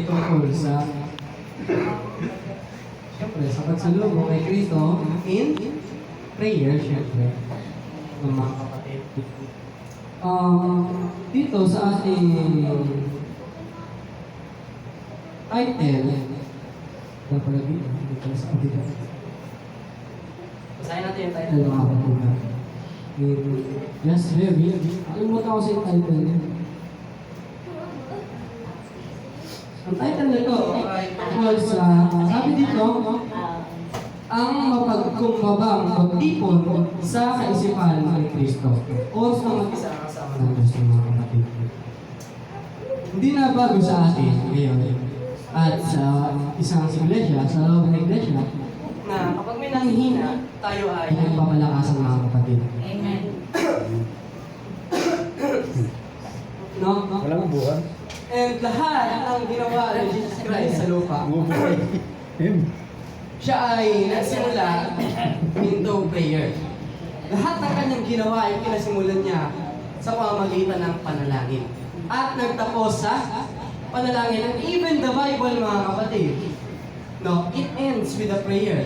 tungkol sa siyempre, sa pagsalubong kay Kristo in prayer, siyempre, ng mga kapatid. Dito sa ating title, na pala dito sa kapatid. Basahin natin yung title ng kapatid. Just very, alimutan ko sa yung title niya. Ang title nito ay tungkol sa, sabi dito, ang mapagkumbabang pagtipon sa kaisipan ng Kristo o sa mag-isa kasama ng Diyos ng mga kapatid. Hindi na bago sa atin ngayon at sa isang iglesia, sa loob ng iglesia, na kapag may nanghihina, tayo ay nagpapalakas ng mga kapatid. Amen. No? Walang buwan. And lahat ng ginawa ni Jesus Christ sa lupa, siya ay nagsimula into prayer. Lahat ng kanyang ginawa ay pinasimulan niya sa pamamagitan ng panalangin. At nagtapos sa panalangin. And even the Bible, mga kapatid, no, it ends with a prayer.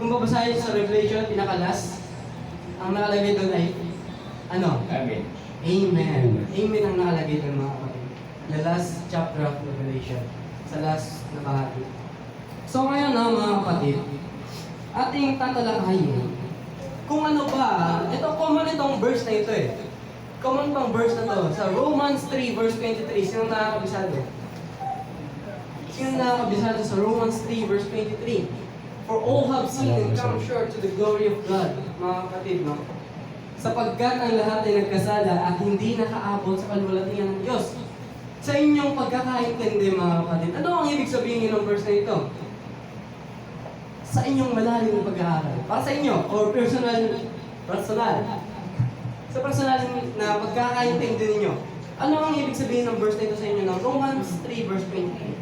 Kung babasahin sa Revelation, pinakalas, ang nakalagay doon ay, ano? Amen. Amen. Amen ang nakalagay doon, mga kapatid. The last chapter of Revelation. Sa last na bahagi. So ngayon na, mga kapatid, ating tatalakayin kung ano ba, ito common itong verse na ito eh. Common pang verse na to. Sa Romans 3 verse 23, sino nakakabisado? Sino nakakabisado sa Romans 3 verse 23? For all have sinned and come short to the glory of God, mga kapatid, no? Sapagkat ang lahat ay nagkasala at hindi nakaabot sa kalwalatian ng Diyos. Sa inyong pagkakaintindi, mga kapatid, ano ang ibig sabihin ng verse na ito? Sa inyong malalim na pag-aaral. Para sa inyo, or personal. Sa personal na pagkakaintindi ninyo, ano ang ibig sabihin ng verse na ito sa inyo ng Romans 3 verse 20?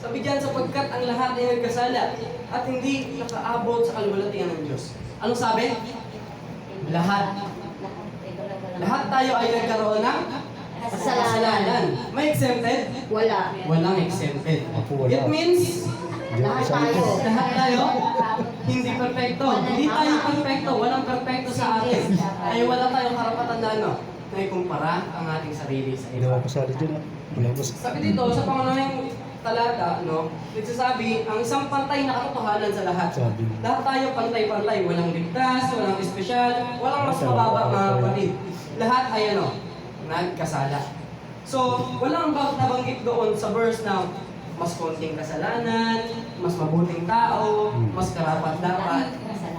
Sabi diyan, sapagkat ang lahat ay nagkasala at hindi nakaabot sa kalwalatian ng Diyos. Anong sabi? Lahat. Lahat tayo ay nagkaroon ng kasalanan. May exempted? Wala. Walang exempted. Wala. It means, Lahat tayo. lahat tayo hindi perfecto. Hindi tayo perfecto. Walang perfecto sa atin. Ay wala tayong karapatan na ano, na ikumpara ang ating sarili sa Hindi iba. ako kasali dyan. Wala ako sa... Sabi dito, sa pangunahing talata, no, nagsasabi, ang isang pantay na katotohanan sa lahat. Sabi. Lahat tayo pantay-pantay. Walang ligtas, walang espesyal, walang mas mababa, mga kapatid. Lahat ay ano, nagkasala. So, walang nabanggit doon sa verse na mas konting kasalanan, mas mabuting tao, mas karapat-dapat.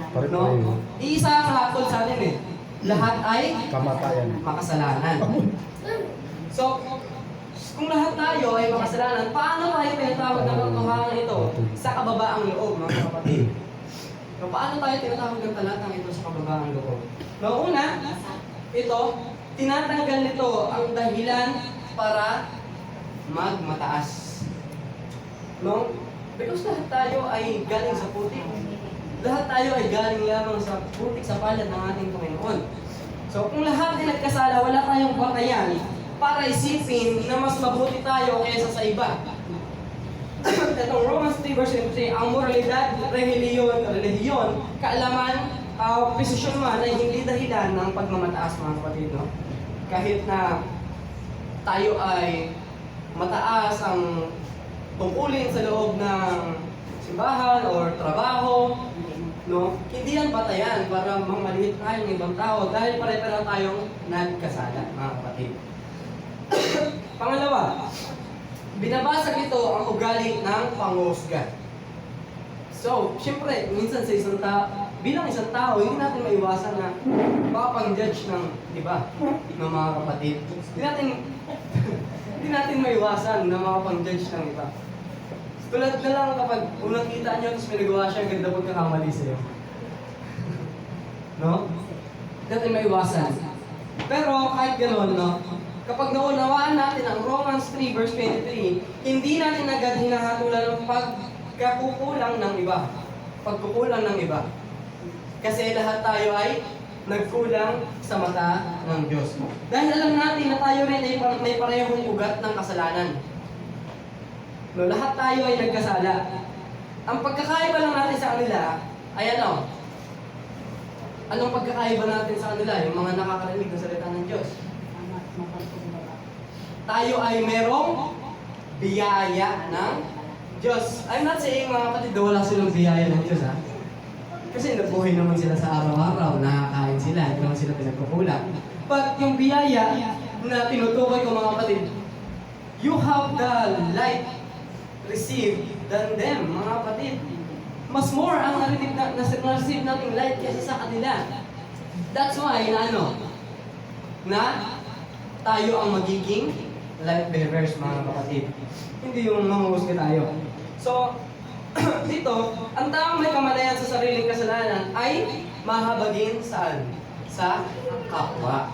Pare No? tayo. Iisa ang hatol sa atin eh. Lahat ay Kamatayan. makasalanan. So, kung lahat tayo ay makasalanan, paano tayo tinatawag ng katotohanan ito sa kababaang loob, mga kapatid? So, paano tayo tinatawag ng talatang ito sa kababaang loob? No, una, ito, tinatanggal nito ang dahilan para magmataas. No? Because lahat tayo ay galing sa putik. Lahat tayo ay galing lamang sa putik sa palad ng ating Panginoon. So, kung lahat ay nagkasala, wala tayong batayan para isipin na mas mabuti tayo kaysa sa iba. Itong Romans 3 verse 23, ang moralidad, relihiyon, kaalaman, posisyon man ay hindi dahilan ng pagmamataas, mga kapatid, no? Kahit na tayo ay mataas ang tungkulin sa loob ng simbahan or trabaho, no? Hindi yan batayan para mamaliit tayo ng ibang tao dahil pare-pareho tayong nagkasala, mga kapatid. Pangalawa, binabasag ito ang ugali ng panghusga. So, syempre, minsan sa isang tao, bilang isang tao, hindi natin maiwasan na makapang-judge ng iba, ng mga kapatid. Hindi natin maiwasan na makapang-judge ng iba. Tulad na lang kapag unang kita niyo, tapos may nagawa siya, ang ganda pagkakamali sa'yo. No? Hindi natin maiwasan. Pero kahit gano'n, no? Kapag naunawaan natin ang Romans 3 verse 23, hindi natin agad hinahatulan ng pagkakukulang ng iba. Pagkukulang ng iba. Kasi lahat tayo ay nagkulang sa mata ng Diyos. Dahil alam natin na tayo rin ay may parehong ugat ng kasalanan. No, lahat tayo ay nagkasala. Ang pagkakaiba lang natin sa kanila ay ano? Anong pagkakaiba natin sa kanila? Yung mga nakakarinig ng salita ng Diyos. Tayo ay merong biyaya ng Diyos. I'm not saying mga kapatid na wala silang biyaya ng Diyos, ha? Kasi nabuhay naman sila sa araw-araw, nakakain sila, hindi naman sila pinagkukulang. But yung biyaya na tinutukoy ko mga kapatid, you have the light received than them, mga kapatid. Mas more ang na-receive nating light kaysa sa kanila. That's why na tayo ang magiging light bearers, mga kapatid. Hindi yung manguhusga tayo. So, dito, ang taong may kamalayan sa sariling kasalanan ay mahabagin saan? Sa kapwa.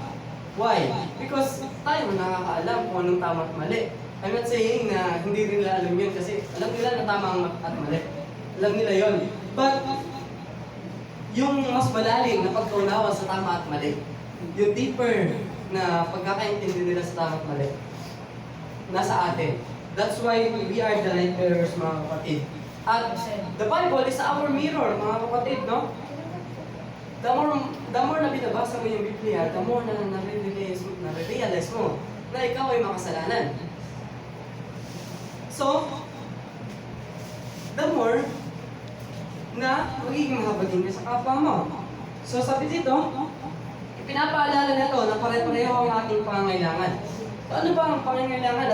Why? Because tayo nakakaalam kung anong tama at mali. I'm not saying na hindi rin nila alam yun kasi alam nila na tama at mali. Alam nila yon. But, yung mas malalim na pagkaunawa sa tama at mali, yung deeper na pagkakaintindi nila sa tama at mali, nasa atin. That's why we are the light bearers, mga kapatid. At the Bible is our mirror, mga kapatid, no? The more na binabasa mo yung Biblia, the more na na-realize mo na ikaw ay makasalanan. So, the more na magiging mahabagin ka sa kapwa mo. So, sabi dito, pinapaalala nito na pare-pareho ang ating pangangailangan. So, ano ba ang pangangailangan?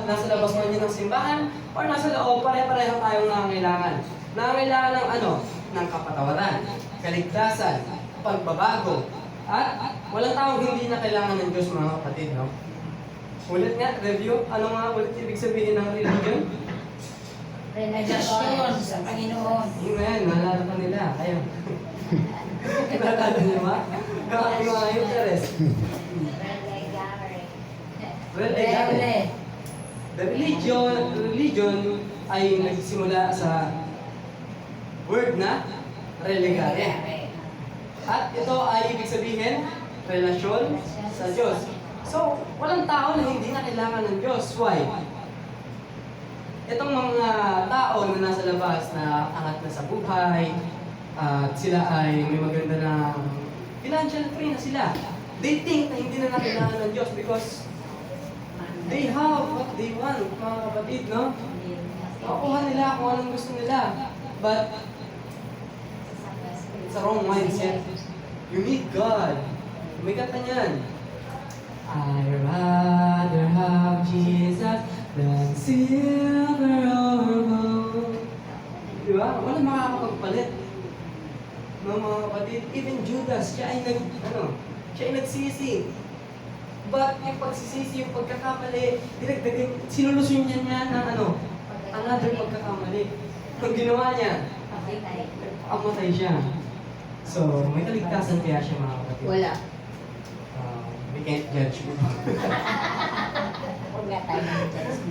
Nasa labas man yun ng simbahan o nasa loob, pare-pareho tayong nangangailangan. Nangangailangan ng ano? Ng kapatawaran, kaligtasan, pagbabago, at walang taong hindi na kailangan ng Diyos, mga kapatid, no? Ulit nga, review. Ano nga ulit ibig sabihin ng religion? Relasyon sa Panginoon. Amen, naalala pa nila. Ayun. Naalala niyo ba? Kakaki mga interest. Rele. The religion ay nagsimula sa word na relegare. At ito ay ibig sabihin, relasyon sa Diyos. So, walang tao na hindi na kailangan ng Diyos. Why? Itong mga tao na nasa labas na angat na sa buhay, at sila ay may maganda na financial free na sila. They think na hindi na kailangan ng Diyos because they have what they want, mga kapatid, no? Makuha nila kung anong gusto nila. But, it's a wrong mindset. You need God. May kanta niyan. I'd rather have Jesus than silver or gold. Diba? Wala makakapagpalit. No, mga kapatid, even Judas, siya ay nagsisi. But yung pagsisisi, yung pagkakamali, sinulusyon niya ng another pagkakamali. Kung ginawa niya, amatay siya. So, may kaligtasan kaya siya, mga kapatid. Wala. We can't judge mo. Huwag nga tayo mag-judge.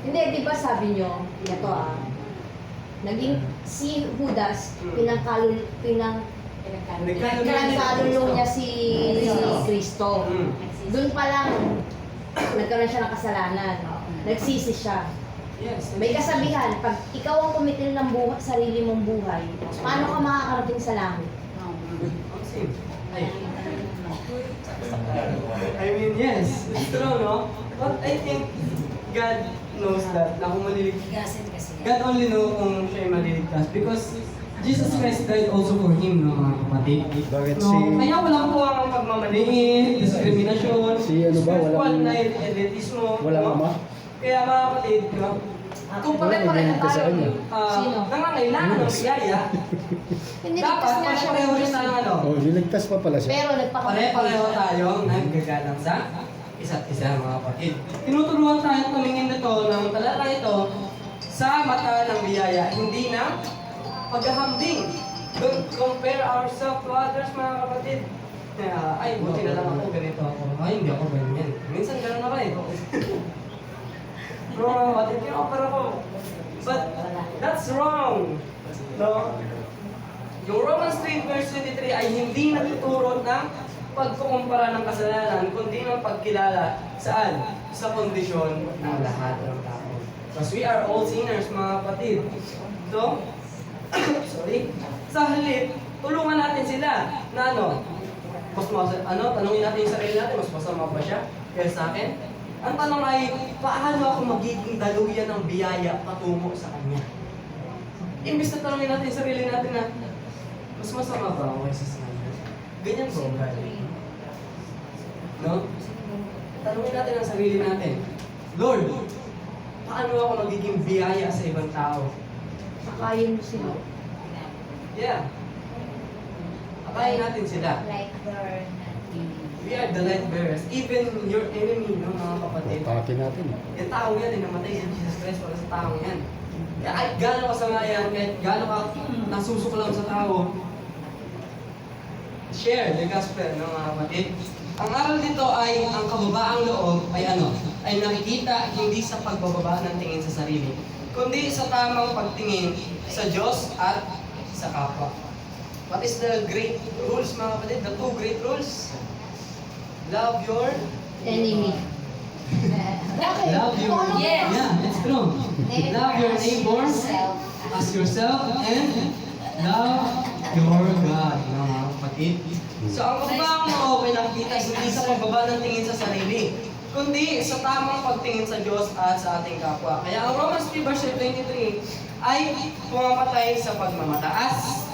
Hindi, di ba sabi nyo, ito naging si Judas, pinangkalulong niya si Kristo. Doon pa lang, nagkaroon siya ng kasalanan. Nagsisi siya. Yes. May kasabihan, pag ikaw ang kumitil ng sarili mong buhay, paano ka makakarating sa langit? I mean, yes, it's true, no? But I think God knows that na kung maliligtas. God only know kung siya ay maliligtas because Jesus Christ died also for him, no, mga kapatid. Bakit No, kaya walang po ang pagmamaliit, diskriminasyon, walang elitismo. walang no? ama? Kaya mga kapatid, no? Kung pare-pareho Wala, tayo Sino? nangangailangan ng biyaya, dapat pare-pareho rin tayo Oh, niligtas pa pala siya. Pero pare-pareho tayong naggagalang sa isa't isa, mga kapatid. Tinuturuan tayong tumingin nito ng talatang ito sa mata ng biyaya, hindi na paghahambing. Don't compare ourselves to others, mga kapatid. Kaya, ay, buti na lang ako, ganito ako. Ay, hindi ako ganyan. Minsan gano'n ako eh. Bro, mga kapatid, kino-offer ako. But, that's wrong. No? Yung Romans 3 verse 23 ay hindi nagtuturo ng pagkukumpara ng kasalanan, kundi ng pagkilala saan? Sa kondisyon ng lahat ng tao. So Because we are all sinners, mga kapatid. So, sorry. Sa halip, tulungan natin sila na tanungin natin yung sarili natin, mas masama ba siya kaya sa akin? Ang tanong ay, paano ako magiging daluyan ng biyaya patungo sa Kanya? Imbis na tanungin natin yung sarili natin na, mas masama ba ako kaysa sa Kanya? Ganyan po, no? Tanungin natin ang sarili natin, Lord, paano ako magiging biyaya sa ibang tao? Sakayin mo sila. Yeah. Akayin natin sila. We are the light bearers. Even your enemy, no, mga kapatid. Patakin natin. Yung tao yan, namatay si Jesus Christ para sa tao yan. Kaya kahit gano'n kasama yan, kahit gano'n ka nasusuklaw sa tao, share the gospel, no, mga kapatid. Ang aral dito ay, ang kababaang loob ay ay nakikita hindi sa pagbababa ng tingin sa sarili, kundi sa tamang pagtingin sa Diyos at sa kapwa. What is the great rules, mga kapatid? The two great rules? Love your Enemy. Love your Yes. Yeah, it's true. Love your neighbor as yourself and love your God, mga kapatid. So ang kababaang loob ay nakikita hindi sa pagbaba ng tingin sa sarili, kundi sa tamang pagtingin sa Diyos at sa ating kapwa. Kaya ang Romans 3 verse 23 ay pumapatay sa pagmamataas,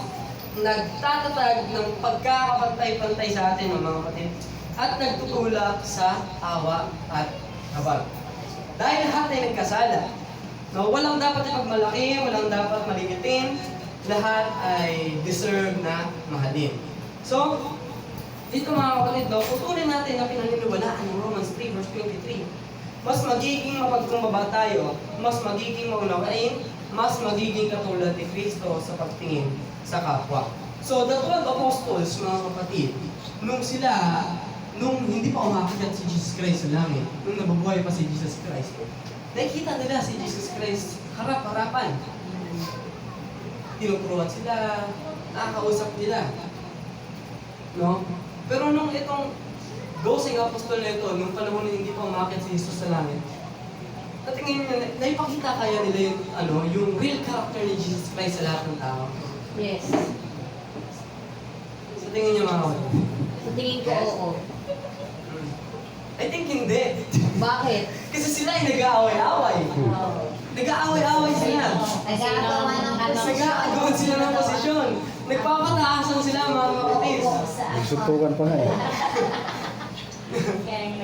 nagtatatag ng pagkakapantay-pantay sa atin, mga kapatid, at nagtutulak sa awa at habag. Dahil lahat ay nagkasala, no, walang dapat ipagmalaki, walang dapat maliitin, lahat ay deserve na mahalin. So, dito mga kapatid, no, tutunin natin na pinaniniwalaan ng Romans 3 verse 23. Mas magiging mapagkumbaba tayo, mas magiging maunawain, mas magiging katulad ni Kristo sa pagtingin sa kapwa. So, the 12 apostles, mga kapatid, nung hindi pa umakyat si Jesus Christ sa langit, nung nabubuhay pa si Jesus Christ, nakikita nila si Jesus Christ harap-harapan. Tinuturuan sila, nakakausap nila. No? Pero nung itong 12 apostol na ito, nung panahon na hindi pa umakyat si Jesus sa langit, natingin nyo, naipakita kaya nila yung real character ni Jesus Christ sa lahat ng tao? Yes. Sa tingin nyo, mga kapatid? Sa tingin ko, oo. I think hindi. Bakit? Kasi sila ay nag-aaway-aaway. Nag-aaway-aaway sila. Nag-aagawan sila ng posisyon. Nagpapataasan sila, mga kapatid. Nagsuntukan pa nga eh.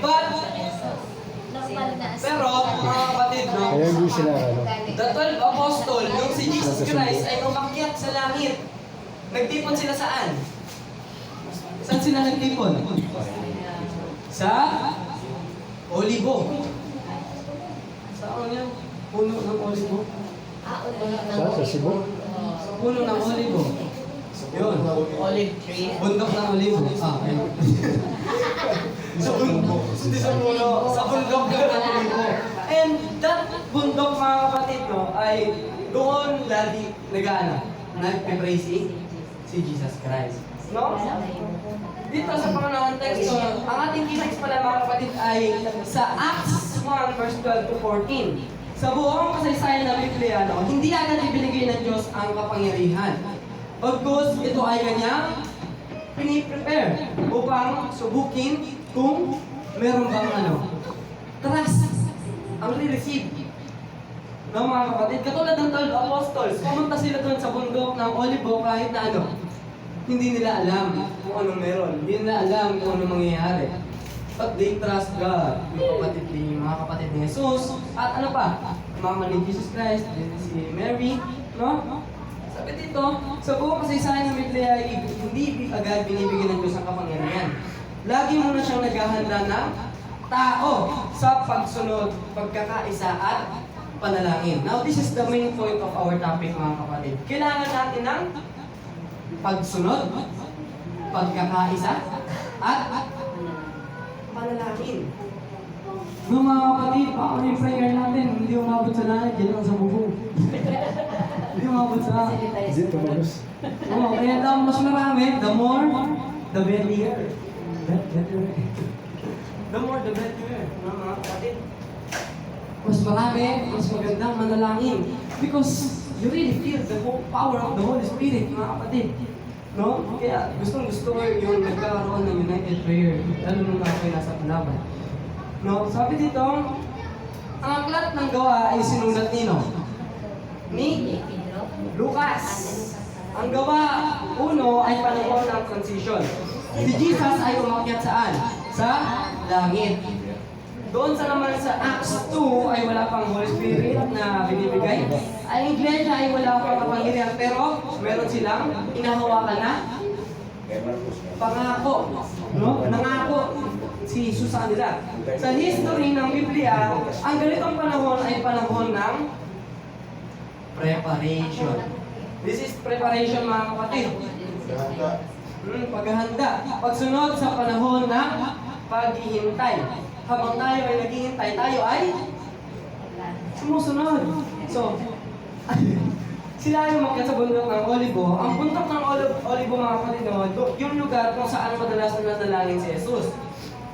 But, pero, mga kapatid, no? Kaya hindi sila The 12 apostol, nung si Jesus Christ ay umakyat sa langit, nagtipon sila saan? Saan sila nagtipon? Sa Olibo. Saan yan? Puno ng Olibo? Sa Cebu? Puno ng Olibo. Yun. Olive tree. Bundok ng Olibo. Ayun. Sa bundok. Hindi sa puno. Sa bundok ng Olibo. And that bundok, mga kapatid, no, ay doon lagi nag-pray si Jesus Christ. No? Dito sa pangunahing text, ang ating key text pala, mga kapatid, ay sa Acts 1 verse 12 to 14. Sa buong kasaysayan ng Biblia, no, hindi agad ibinigay ng Diyos ang kapangyarihan. Pagkus ito ay kanyang piniprepare upang subukin kung meron bang trust ang re-receive. No, mga kapatid, katulad ng 12 apostles, pumunta sila doon sa bundok ng Olibo kahit na hindi nila alam kung anong meron. Hindi nila alam kung anong mangyayari. But they trust God. Yung mga kapatid ni Jesus. At mama ni Jesus Christ, si Mary. No? Sabi dito, sa buong kasaysayan ng Biblia, hindi agad binibigyan ng Diyos ang kapangyarihan. Lagi muna siyang naghahanda ng tao sa pagsunod, pagkakaisa at panalangin. Now, this is the main point of our topic, mga kapatid. Kailangan natin ng pagsunod, pagkakaisa, at panalangin. No, mga kapatid, paano yung prayer natin? Hindi umabot sa langit, yan lang sa bubong. Hindi umabot sa... Hindi tumagos. Oo, kaya daw mas marami, the more, the better. The more, the better. No, mga kapatid. mas marami, mas magandang manalangin. Because you really feel the whole power of the Holy Spirit, mga kapatid. No? Kaya gusto ko yung nagkaroon ng united prayer, lalo nung ako ay nasa palaban. No? Sabi dito, ang aklat ng gawa ay sinulat nino? Ni Lucas. Ang gawa, uno, ay panahon ng transition. Si Jesus ay umakyat saan? Sa langit. Doon sa naman sa Acts 2 ay wala pang Holy Spirit na binibigay. Ang iglesia ay wala pang kapangyarihan, pero meron silang inahawakan na pangako. No? Nangako si Jesus sa kanila. Sa history ng Biblia, ang ganitong panahon ay panahon ng preparation. This is preparation, mga kapatid. Paghahanda. Pagsunod sa panahon ng paghihintay. Habang tayo ay naghihintay, tayo ay sumusunod. So, sila yung umakyat sa bundok ng Olibo. Ang bundok ng Olibo, mga kapatid, yung lugar kung saan madalas na nadalangin si Jesus.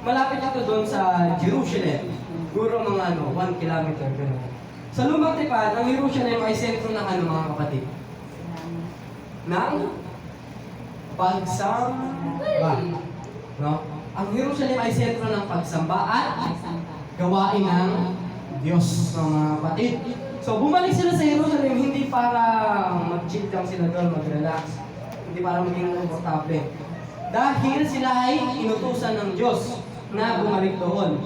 Malapit ito doon sa Jerusalem. Guro mga 1 kilometer. Ganun. Sa Lumang Tipan, ang Jerusalem ay sentro ng mga kapatid? Ng pagsamba. No? Ang Jerusalem ay sentro ng pagsamba at gawain ng Diyos, mga kapatid. So, bumalik sila sa Jerusalem hindi para mag-chill lang sila doon, mag-relax. Hindi para maging komportable. Dahil sila ay inutusan ng Diyos na bumalik doon.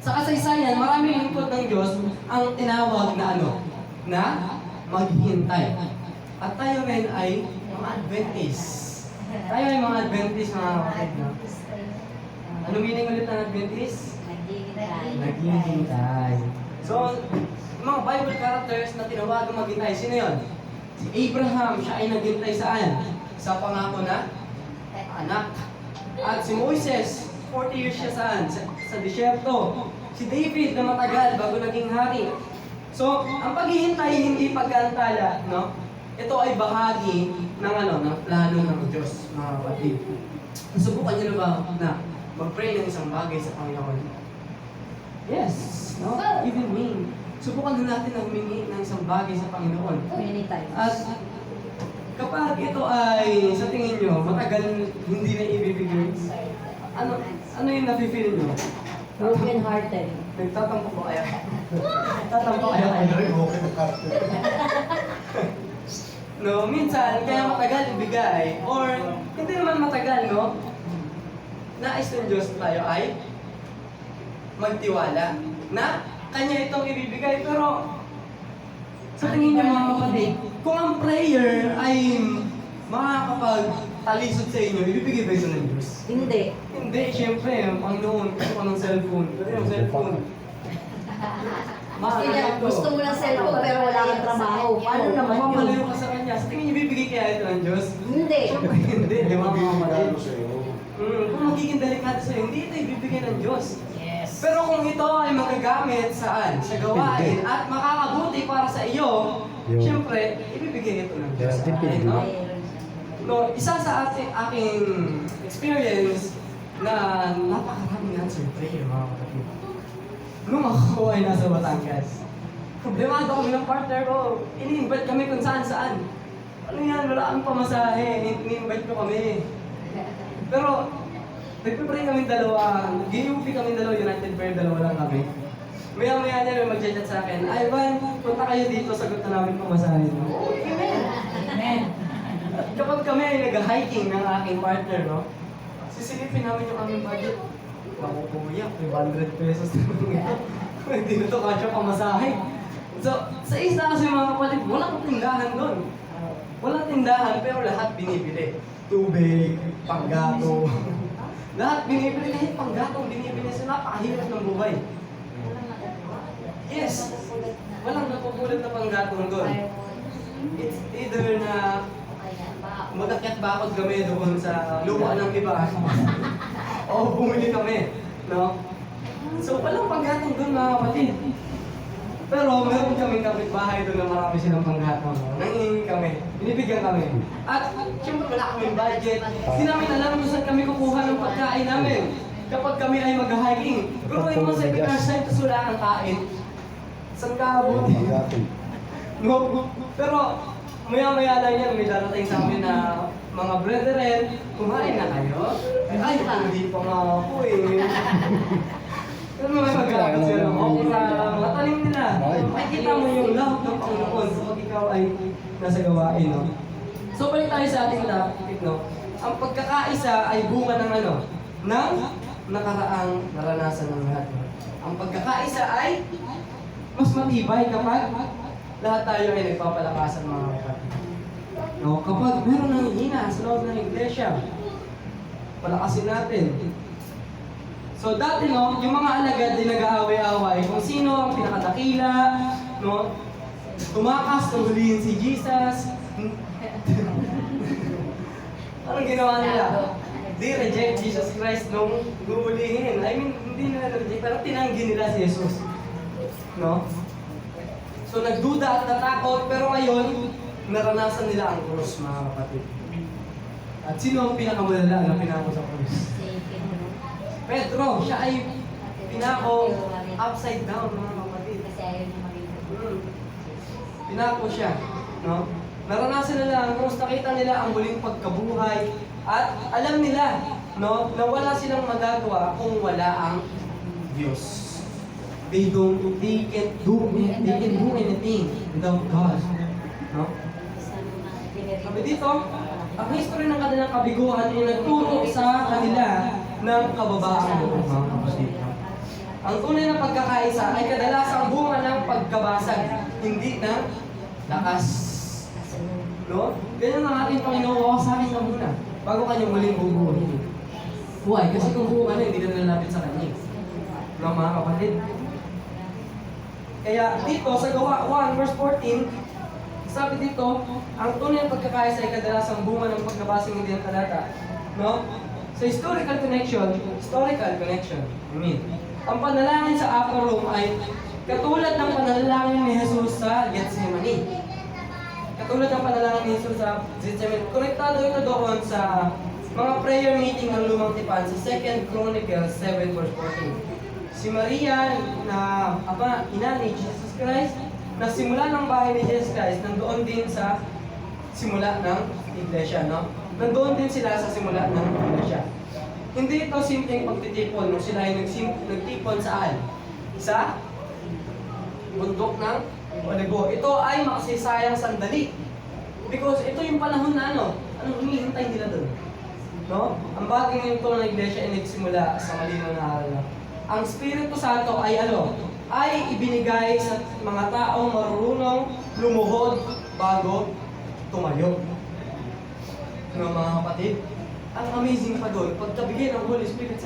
Sa kasaysayan, maraming lingkod ng Diyos ang tinawag na na maghintay. At tayo rin ay mga Adventist. Tayo ay mga Adventist, mga kapatid. No? Ano meaning ulit ng Adventist? Naghihintay. So, mga Bible characters na tinawagang maghintay, sino yun? Si Abraham, siya ay naghintay saan? Sa pangako na anak. At si Moises, 40 years siya saan? Sa disyerto. Si David na matagal bago naging hari. So, ang paghihintay hindi pagkaantala, no? Ito ay bahagi ng ng plano ng Diyos, mga kapatid. Nasubukan niyo na ba na mag-pray ng isang bagay sa Panginoon? Yes, no? Even me. Subukan na natin na humingi ng isang bagay sa Panginoon. Many times. At kapag ito ay, sa tingin nyo, matagal hindi na ibibigay, ano yung nafe-feel nyo? Broken hearted. Nagtatampo ko kaya? Tatampo kaya kayo? No, minsan, kaya matagal ibigay, or hindi naman matagal, no? Nais ng Diyos tayo ay magtiwala na Kanya itong ibibigay, pero sa tingin niyo, mga kapatid, kung ang prayer ay makakapagtalisod sa inyo, ibibigay ba ito ng Diyos? Hindi. Hindi, syempre, ang Panginoon, gusto ko ng cellphone. Pero yung cellphone, Gusto mo ng cellphone pero wala kang trabaho. Paano naman yun? Mamalayo ka sa Kanya. Sa tingin niyo, ibibigay kaya ito ng Diyos? Hindi. Syempre, hindi. Di ba, mga kapatid? Kung magiging delikado sa'yo, hindi ito ibibigay ng Diyos. Yes. Pero kung ito ay magagamit saan? Sa gawain at makakabuti para sa iyo, syempre, ibibigay ito ng Diyos sa atin, no? No, isa sa aking experience na napakaraming answer prayer, mga kapatid. Nung ako ay nasa Batangas, problemado kami ng partner ko. Ini-invite kami kung saan-saan. Ano yan? Wala kang pamasahe. Ini-invite ko kami. Pero, nagpipray kami dalawa. Ginupi kami dalawa. United Prayer, dalawa lang kami. Maya-maya niya may mag-chat sa akin, Ivan, punta kayo dito. Sagot na namin pamasahe. Amen. Amen. Kapag kami ay nag-hiking ng aking partner, no? Sisilipin namin yung aming budget. Makukuya, 500 pesos na hindi na ito kasya pamasahe. So, sa isla kasi mga kapatid, walang tindahan doon. Walang tindahan, pero lahat binibili. Tubig, panggato. Lahat binibili, kahit panggatong binibili. So, napakahirap ng buhay. Yes, walang napupulot na panggatong doon. It's either na magakyat bakod kami doon sa lupa ng iba. O bumili kami, no? So, walang panggatong doon, mga kapatid. Pero meron kaming kapitbahay doon na marami silang panggatong. Nangingin kami, binibigyan kami. At siyempre wala kaming budget. Hindi namin alam kung saan kami kukuha ng pagkain namin. Kapag kami ay mag-hiking, pero kung yung mga 7 hours time, tapos wala kang kain. Saan ka abutin? Magating. No, pero maya-maya lang yan, may darating sa amin na mga brethren, kumain na kayo? Ay, hindi pa nga ako eh. Pero may magkakot sila ng okra, mga tanim nila. Makikita mo yung love ng Panginoon kapag ikaw ay nasa gawain, no? So, balik tayo sa ating topic, no? Ang pagkakaisa ay bunga ng ano? Ng nakaraang naranasan ng lahat. Ang pagkakaisa ay mas matibay kapag lahat tayo ay nagpapalakasan, mga kapatid. No, kapag meron nang hina sa loob ng iglesia, palakasin natin. So dati, no, yung mga alagad din nag-aaway-away kung sino ang pinakadakila, no, tumakas na hulihin si Jesus. Anong ginawa nila? They reject Jesus Christ nung guhulihin. I mean, hindi nila reject, pero tinanggi nila si Jesus. No? So nagduda at natakot, pero ngayon, naranasan nila ang krus, mga kapatid. At sino ang pinakamalala na pinako sa krus? Pedro, siya ay pinako upside down, mga kapatid. Pinako siya, no? Naranasan nila ang krus, nakita nila ang muling pagkabuhay, at alam nila, no, na wala silang magagawa kung wala ang Diyos. They can't do anything without God. No? Sabi dito, ang history ng kanilang kabiguan ay nagturo sa kanila ng kababaang loob, mga kapatid. Ang tunay na pagkakaisa ay kadalasang bunga ng pagkabasag, hindi ng lakas. No? Ganyan ang ating Panginoon, wawasakin ka muna bago kanyang muling bubuhin. Why? Kasi kung buo ka na, hindi ka nalalapit sa kanya. No, mga kapatid? Kaya dito sa Gawa 1 verse 14, sabi dito, ang tunay na pagkakaisa ay kadalasang bunga ng pagkabasag hindi ng talata. No? Sa historical connection, I mean, ang panalangin sa upper room ay katulad ng panalangin ni Jesus sa Gethsemane. Katulad ng panalangin ni Jesus sa Gethsemane. Konektado ito doon sa mga prayer meeting ng Lumang Tipan sa 2 Chronicles 7 verse 14. Si Maria na ina ni Jesus Christ, na simula ng bahay ni Jesus Christ, nandoon din sa simula ng iglesia, no? Nandoon din sila sa simula ng iglesia. Hindi ito simpleng pagtitipon, no? Sila ay nagtipon saan? Sa bundok ng Olivo. Ito ay makasisayang sandali. Because ito yung panahon na anong hinihintay nila doon? No? Ang bagay ngayon ito ng iglesia ay nagsimula sa malinaw na araw. Ang Espiritu Santo ay ay ibinigay sa mga taong marunong lumuhod bago tumayo. Mga kapatid, ang amazing pa doon, pagkabigay ng Holy Spirit sa